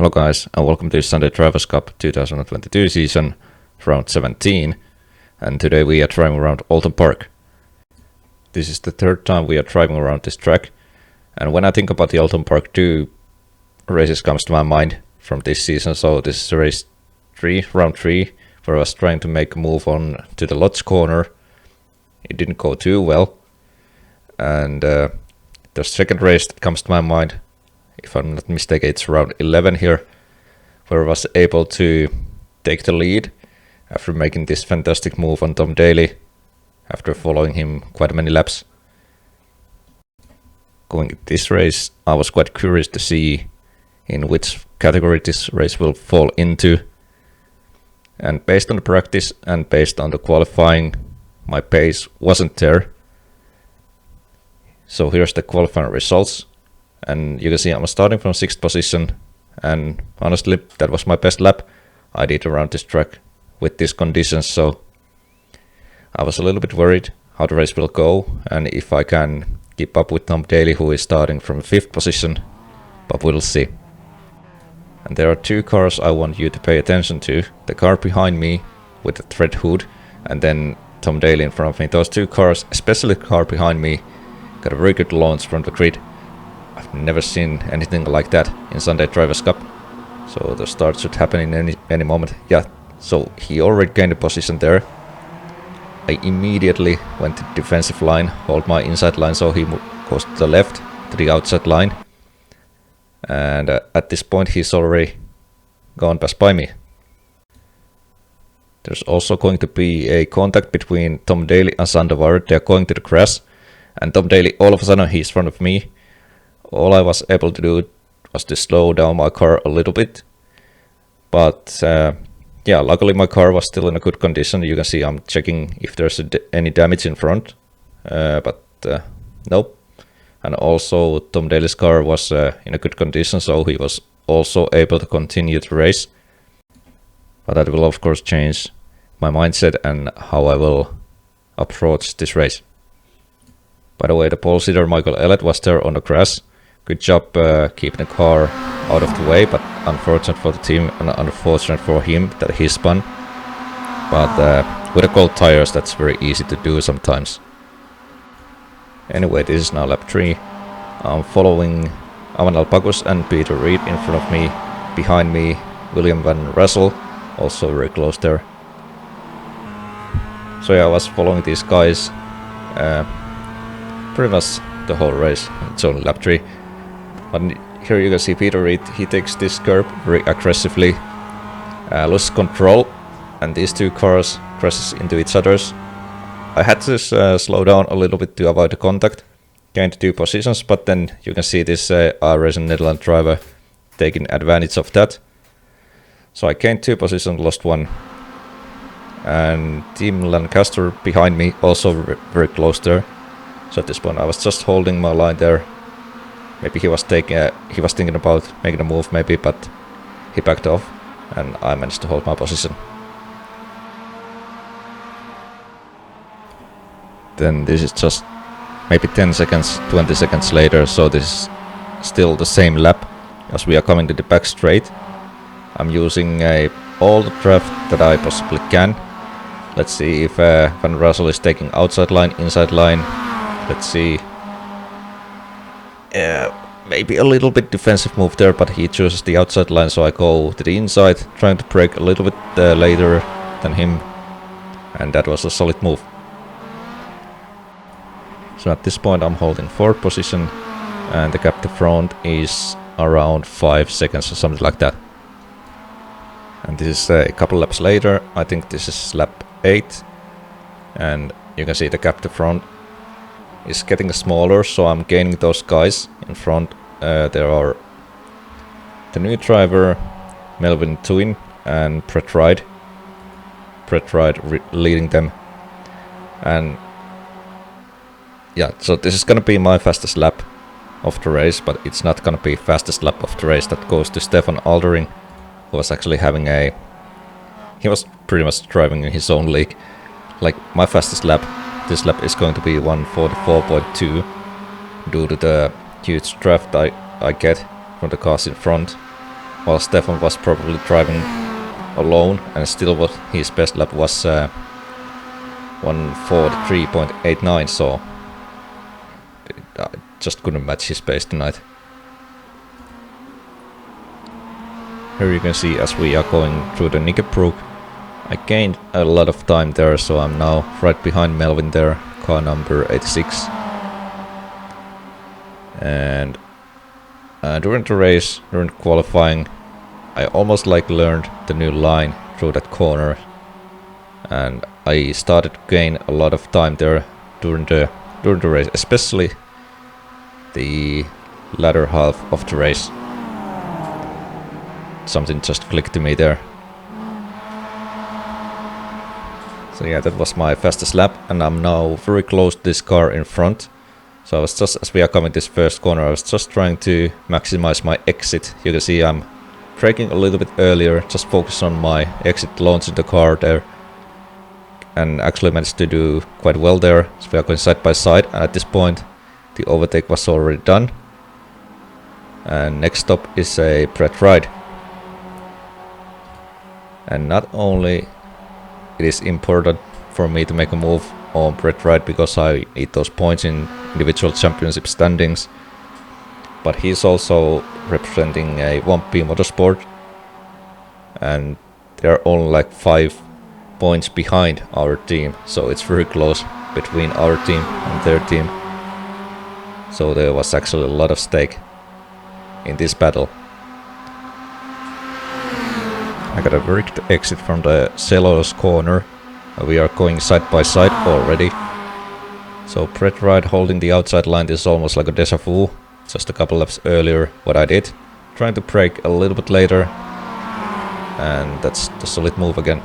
Hello guys, and welcome to Sunday Drivers Cup 2022 season, round 17, and today we are driving around Oulton Park. This is the third time we are driving around this track, and when I think about the Oulton Park 2 races comes to my mind from this season, so this is race 3, round 3, where I was trying to make a move on to the Lodge corner. It didn't go too well, and the second race that comes to my mind, if I'm not mistaken, it's round 11 here, where I was able to take the lead after making this fantastic move on Tom Daly, after following him quite many laps. Going at this race, I was quite curious to see in which category this race will fall into. And based on the practice and based on the qualifying, my pace wasn't there. So here's the qualifying results. And you can see I'm starting from 6th position, and honestly that was my best lap I did around this track with these conditions, so I was a little bit worried how the race will go and if I can keep up with Tom Daly, who is starting from 5th position, but we'll see. And there are two cars I want you to pay attention to: the car behind me with the thread hood and then Tom Daly in front of me. Those two cars, especially the car behind me, got a very good launch from the grid. I've never seen anything like that in Sunday Drivers Cup, so the start should happen in any moment. Yeah, so he already gained a position there. I immediately went to the defensive line, hold my inside line so he goes to the left, to the outside line. And at this point he's already gone past by me. There's also going to be a contact between Tom Daly and Sandovar. They're going to the grass, and Tom Daly, all of a sudden he's in front of me. All I was able to do was to slow down my car a little bit, but yeah, luckily my car was still in a good condition. You can see I'm checking if there's any damage in front, but nope. And also Tom Daly's car was in a good condition, so he was also able to continue the race. But that will of course change my mindset and how I will approach this race. By the way, the pole sitter Michael Elliott was there on the grass. Good job keeping the car out of the way, but unfortunate for the team and unfortunate for him that he spun. But with the cold tires, that's very easy to do sometimes. Anyway, this is now lap 3. I'm following Avan Alpagus and Peter Reed in front of me. Behind me, William Van Russell, also very close there. So yeah, I was following these guys pretty much the whole race. It's only lap 3. But here you can see Peter Reed, he takes this curb very aggressively, loses control, and these two cars crashes into each other's. I had to slow down a little bit to avoid the contact, gained 2 positions, but then you can see this iRacing Netherlands driver taking advantage of that. So I gained 2 positions, lost 1. And Team Lancaster behind me also very close there. So at this point I was just holding my line there. Maybe he was thinking about making a move maybe, but he backed off and I managed to hold my position. Then this is just maybe 10 seconds, 20 seconds later, so this is still the same lap as we are coming to the back straight. I'm using all the draft that I possibly can. Let's see if Van Russell is taking outside line, inside line. Let's see. Maybe a little bit defensive move there, but he chooses the outside line, so I go to the inside, trying to brake a little bit later than him, and that was a solid move. So at this point I'm holding 4th position, and the gap to front is around 5 seconds or something like that. And this is a couple laps later. I think this is lap 8, and you can see the gap to front is getting smaller, so I'm gaining those guys in front. There are the new driver Melvin Twin and Brett Wright leading them. And yeah, so this is gonna be my fastest lap of the race, but it's not gonna be fastest lap of the race. That goes to Stefan Aldering, who was actually having he was pretty much driving in his own league. Like my fastest lap, this lap is going to be 1:44.2 due to the huge draft I get from the cars in front. while Stefan was probably driving alone, and still what his best lap was 1:43.89, so I just couldn't match his pace tonight. Here you can see as we are going through the Nickebrook, I gained a lot of time there, so I'm now right behind Melvin there, car number 86. And during the race, during qualifying, I almost like learned the new line through that corner, and I started to gain a lot of time there during the race, especially the latter half of the race. Something just clicked to me there. So yeah, that was my fastest lap, and I'm now very close to this car in front. So I was just, as we are coming this first corner, I was just trying to maximize my exit. You can see I'm braking a little bit earlier, just focus on my exit, launching the car there, and actually managed to do quite well there. So we are going side by side, and at this point the overtake was already done. And next stop is a Brett ride. And not only it is important for me to make a move on Brett ride because I need those points in individual championship standings, but he's also representing a 1P motorsport, and they're only like 5 points behind our team, so it's very close between our team and their team. So there was actually a lot of stake in this battle. I got a very good exit from the Celos corner. We are going side by side already. So Brett Ride holding the outside line is almost like a deja vu. Just a couple laps earlier what I did. Trying to brake a little bit later. And that's the solid move again.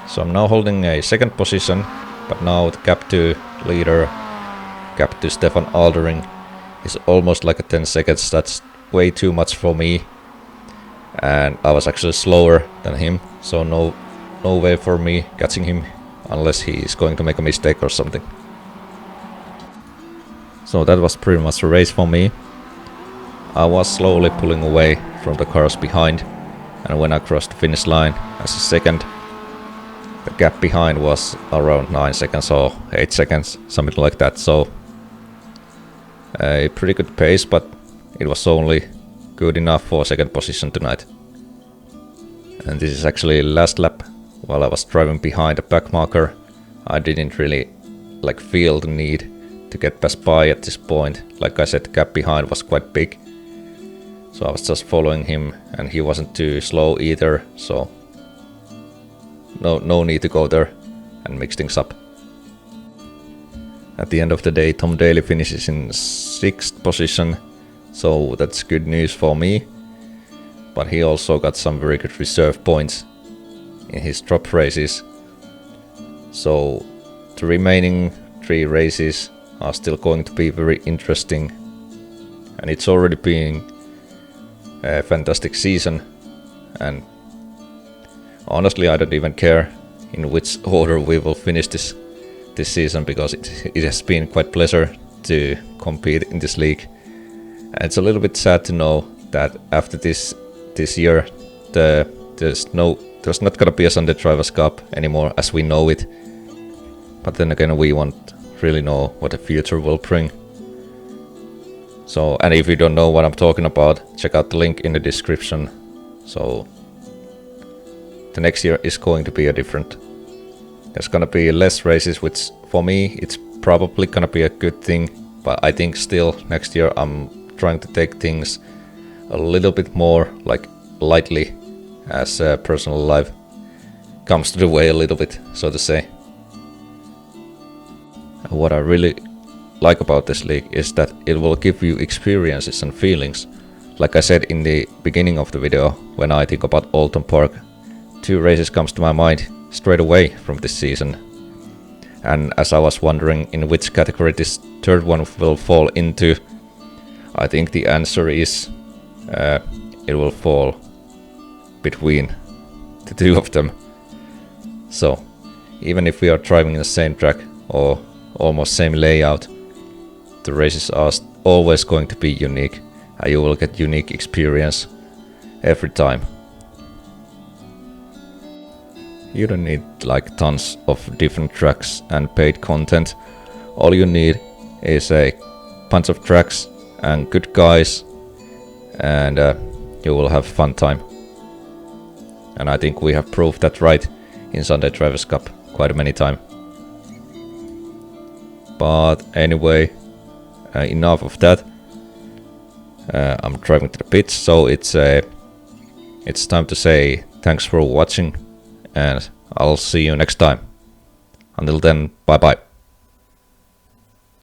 So I'm now holding a second position. But now the gap to leader, gap to Stefan Aldering is almost like a 10 seconds. That's way too much for me. And I was actually slower than him, so no way for me catching him unless he is going to make a mistake or something. So that was pretty much a race for me. I was slowly pulling away from the cars behind, and when I crossed the finish line as a second, the gap behind was around 9 seconds or 8 seconds, something like that. So a pretty good pace, but it was only good enough for second position tonight. And this is actually last lap. While I was driving behind the back marker, I didn't really feel the need to get past by at this point. Like I said, the gap behind was quite big, so I was just following him, and he wasn't too slow either, so no need to go there and mix things up. At the end of the day, Tom Daly finishes in 6th position, so that's good news for me. But he also got some very good reserve points in his drop races. So the remaining 3 races are still going to be very interesting. And it's already been a fantastic season. And honestly, I don't even care in which order we will finish this season, because it has been quite pleasure to compete in this league. And it's a little bit sad to know that after this year, there's not gonna be a Sunday Drivers Cup anymore as we know it. But then again, we won't really know what the future will bring. So, and if you don't know what I'm talking about, check out the link in the description. So the next year is going to be a different. There's gonna be less races, which for me it's probably gonna be a good thing. But I think still next year I'm trying to take things a little bit more lightly, as personal life comes to the way a little bit, so to say. What I really like about this league is that it will give you experiences and feelings. Like I said in the beginning of the video, when I think about Oulton Park, 2 races comes to my mind straight away from this season. And as I was wondering in which category this third one will fall into, I think the answer is it will fall between the 2 of them. So even if we are driving the same track or almost same layout, the races are always going to be unique, and you will get unique experience. every time. You don't need like tons of different tracks and paid content. All you need is a bunch of tracks and good guys, and you will have fun time. And I think we have proved that right in Sunday Drivers' Cup quite many times. But anyway, enough of that. I'm driving to the pits, so it's time to say thanks for watching, and I'll see you next time. Until then, bye bye.